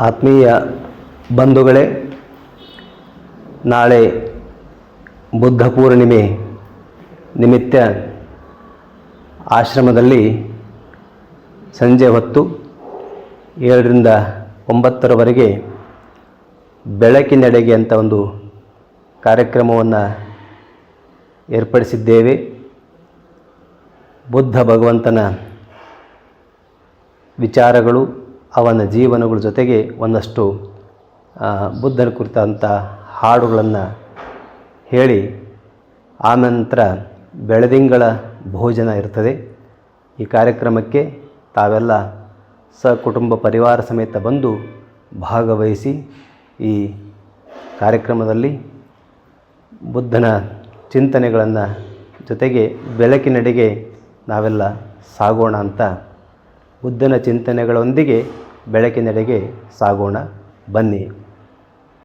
ಆತ್ಮೀಯ ಬಂಧುಗಳೇ, ನಾಳೆ ಬುದ್ಧ ಪೂರ್ಣಿಮೆ ನಿಮಿತ್ತ ಆಶ್ರಮದಲ್ಲಿ ಸಂಜೆ ಹೊತ್ತು 7ರಿಂದ 9ರವರೆಗೆ ಬೆಳಕಿನೆಡೆಗೆ ಅಂತ ಒಂದು ಕಾರ್ಯಕ್ರಮವನ್ನು ಏರ್ಪಡಿಸಿದ್ದೇವೆ. ಬುದ್ಧ ಭಗವಂತನ ವಿಚಾರಗಳು, ಅವನ ಜೀವನಗಳ ಜೊತೆಗೆ ಒಂದಷ್ಟು ಬುದ್ಧನ ಕುರಿತಂಥ ಹಾಡುಗಳನ್ನು ಹೇಳಿ ಆನಂತರ ಬೆಳದಿಂಗಳ ಭೋಜನ ಇರ್ತದೆ. ಈ ಕಾರ್ಯಕ್ರಮಕ್ಕೆ ತಾವೆಲ್ಲ ಸಕುಟುಂಬ ಪರಿವಾರ ಸಮೇತ ಬಂದು ಭಾಗವಹಿಸಿ ಈ ಕಾರ್ಯಕ್ರಮದಲ್ಲಿ ಬುದ್ಧನ ಚಿಂತನೆಗಳನ್ನು ಜೊತೆಗೆ ಬೆಳಕಿನೆಡೆಗೆ ನಾವೆಲ್ಲ ಸಾಗೋಣ ಅಂತ, ಬುದ್ಧನ ಚಿಂತನೆಗಳೊಂದಿಗೆ ಬೆಳಕಿನೆಡೆಗೆ ಸಾಗೋಣ ಬನ್ನಿ.